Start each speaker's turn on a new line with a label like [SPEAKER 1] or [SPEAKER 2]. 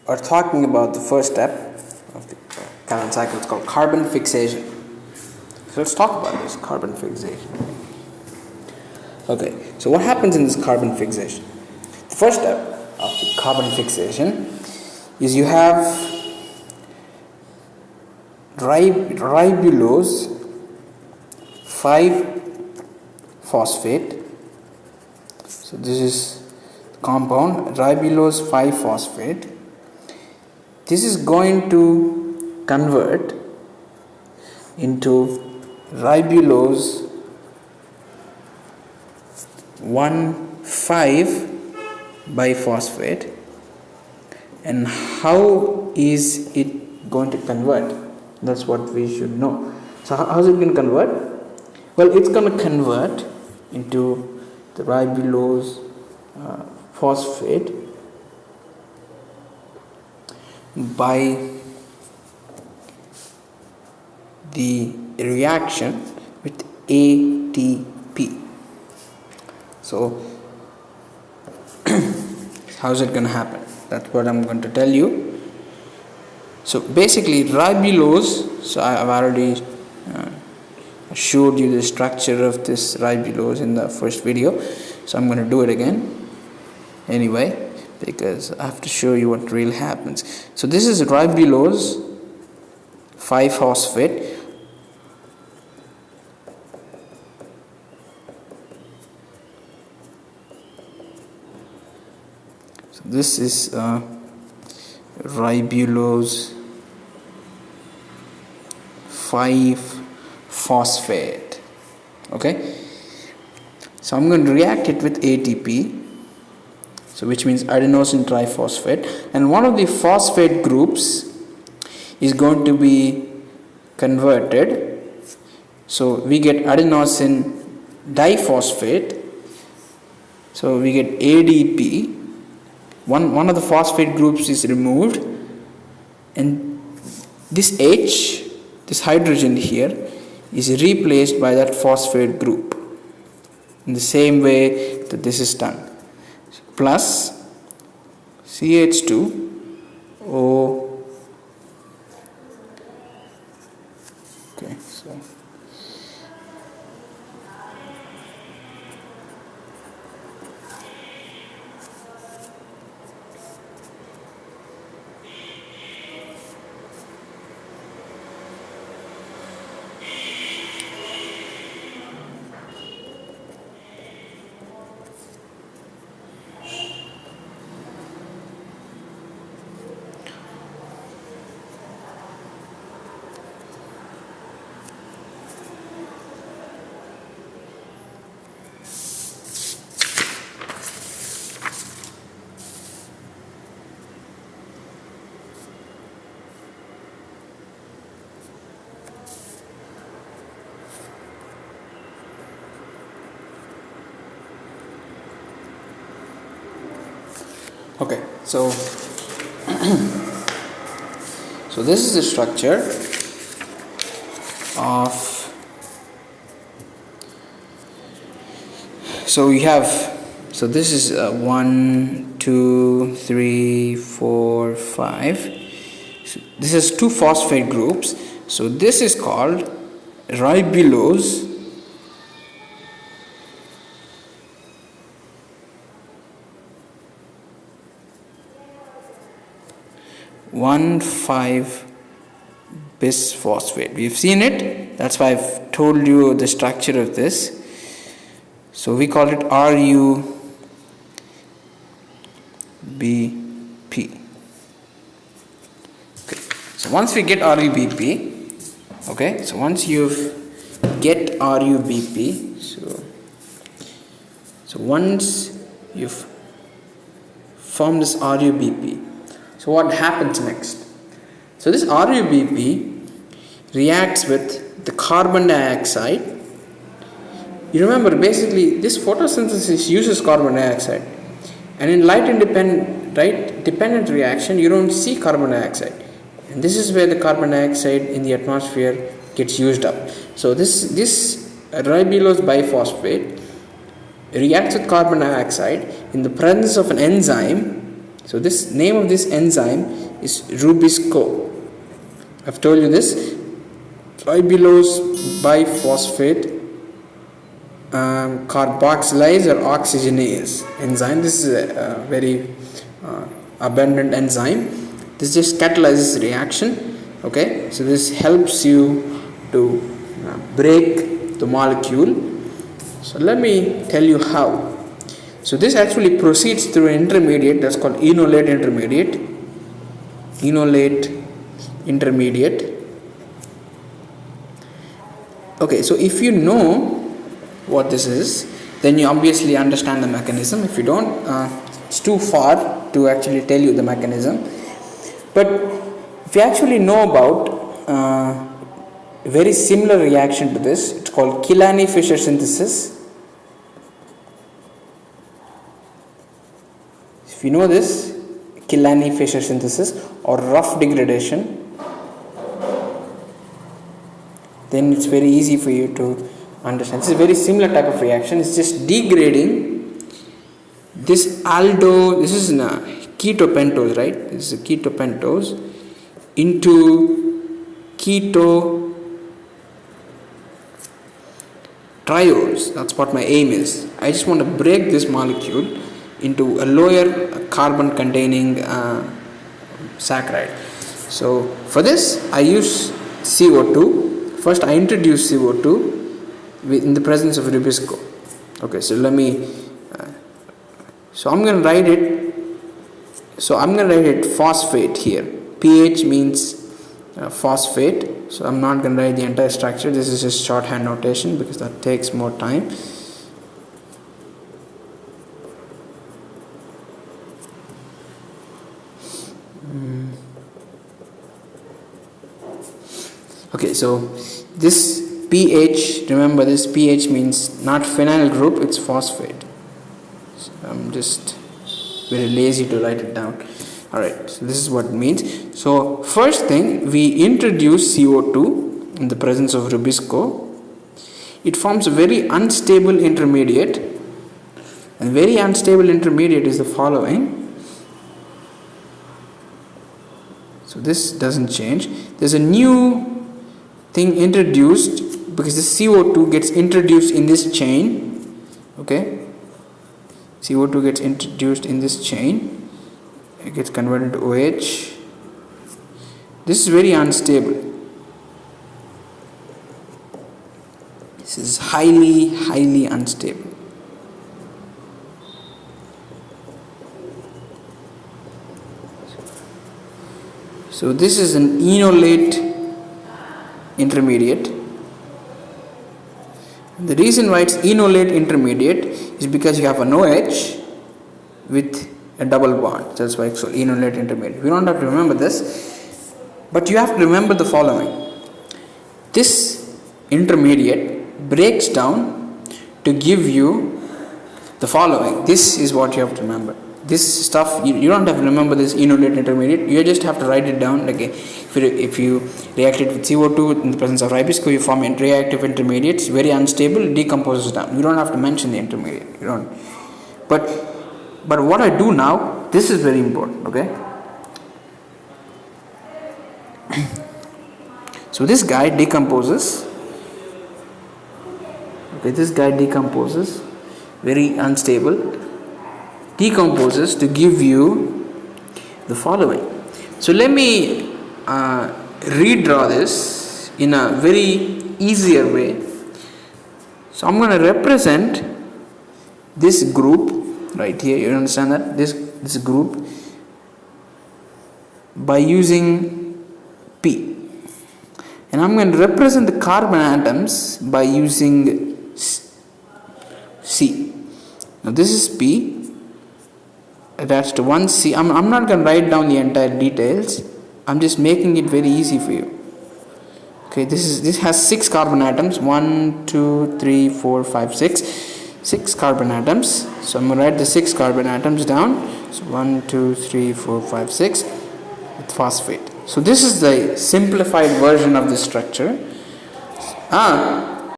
[SPEAKER 1] are talking about the first step of the Calvin cycle. It's called carbon fixation. So let's talk about this carbon fixation. Okay, so what happens in this carbon fixation? The first step of the carbon fixation is you have ribulose 5-phosphate. So this is the compound ribulose 5-phosphate. This is going to convert into ribulose 1,5-biphosphate. And how is it going to convert? That's what we should know. So how is it going to convert? Well, it's going to convert into the ribulose phosphate by the reaction with ATP. So how is it going to happen? That's what I'm going to tell you. So basically ribulose, so I've already showed you the structure of this ribulose in the first video, so I'm going to do it again anyway, because I have to show you what really happens. So this is ribulose 5-phosphate. So this is ribulose 5-phosphate. Okay, so I'm going to react it with ATP, so which means adenosine triphosphate, and one of the phosphate groups is going to be converted, so we get adenosine diphosphate, so we get ADP. One of the phosphate groups is removed, and this H, this hydrogen here, is replaced by that phosphate group in the same way that this is done. So plus CH2O. Okay, so okay, so so this is the structure of, so we have, so this is 1, 2, 3, 4, 5. So this is 2 phosphate groups, so this is called ribulose 1,5-bisphosphate. We've seen it, that's why I've told you the structure of this. So we call it RUBP. Okay. So once we get RUBP, okay, so once you get RUBP, so once you've formed this RUBP, so what happens next? So this RUBP reacts with the carbon dioxide. You remember, basically this photosynthesis uses carbon dioxide, and in light dependent reaction you don't see carbon dioxide, and this is where the carbon dioxide in the atmosphere gets used up. So this ribulose biphosphate reacts with carbon dioxide in the presence of an enzyme So this name of this enzyme is Rubisco. I've told you this. Ribulose biphosphate carboxylase or oxygenase enzyme. This is a very abundant enzyme. This just catalyzes reaction. Okay, so this helps you to break the molecule. So let me tell you how. So this actually proceeds through an intermediate that's called enolate intermediate. Enolate intermediate. Okay, so if you know what this is, then you obviously understand the mechanism. If you don't, it's too far to actually tell you the mechanism. But if you actually know about a very similar reaction to this, it's called Killian-Fischer synthesis. If you know this, Killian-Fischer synthesis or rough degradation, then it's very easy for you to understand. This is a very similar type of reaction. It's just degrading this aldo, this is ketopentose, right? This is a ketopentose into keto triose. That's what my aim is. I just want to break this molecule into a lower carbon containing saccharide. So for this I use CO2. First I introduce CO2 in the presence of Rubisco. Okay, so let me so I'm going to write it phosphate here. pH means phosphate, so I'm not going to write the entire structure. This is just shorthand notation because that takes more time. Okay, so this pH, remember this pH means not phenyl group, it's phosphate. So I'm just very lazy to write it down. Alright, so this is what it means. So first thing, we introduce CO2 in the presence of Rubisco. It forms a very unstable intermediate, and very unstable intermediate is the following. So this doesn't change. There's a new thing introduced because the CO2 gets introduced in this chain. Okay, CO2 gets introduced in this chain, it gets converted to OH. This is very unstable. This is highly unstable. So this is an enolate intermediate. The reason why it's enolate intermediate is because you have an OH with a double bond. That's why it's called enolate intermediate. We don't have to remember this, but you have to remember the following. This intermediate breaks down to give you the following. This is what you have to remember. This stuff, you don't have to remember this enolate intermediate. You just have to write it down. Like if you react it with CO2 in the presence of Rubisco, you form reactive intermediates, very unstable, decomposes down. You don't have to mention the intermediate. You don't. But what I do now, this is very important. Okay. So this guy decomposes. Okay, this guy decomposes, very unstable. Decomposes to give you the following. So let me redraw this in a very easier way. So I'm going to represent this group right here. You understand that this group by using P, and I'm going to represent the carbon atoms by using C. Now this is P attached to one C. I'm not going to write down the entire details. I'm just making it very easy for you. Okay, this has 6 carbon atoms. 1, 2, 3, 4, 5, 6. 6 carbon atoms. So I'm going to write the 6 carbon atoms down. So 1, 2, 3, 4, 5, 6 with phosphate. So this is the simplified version of the structure.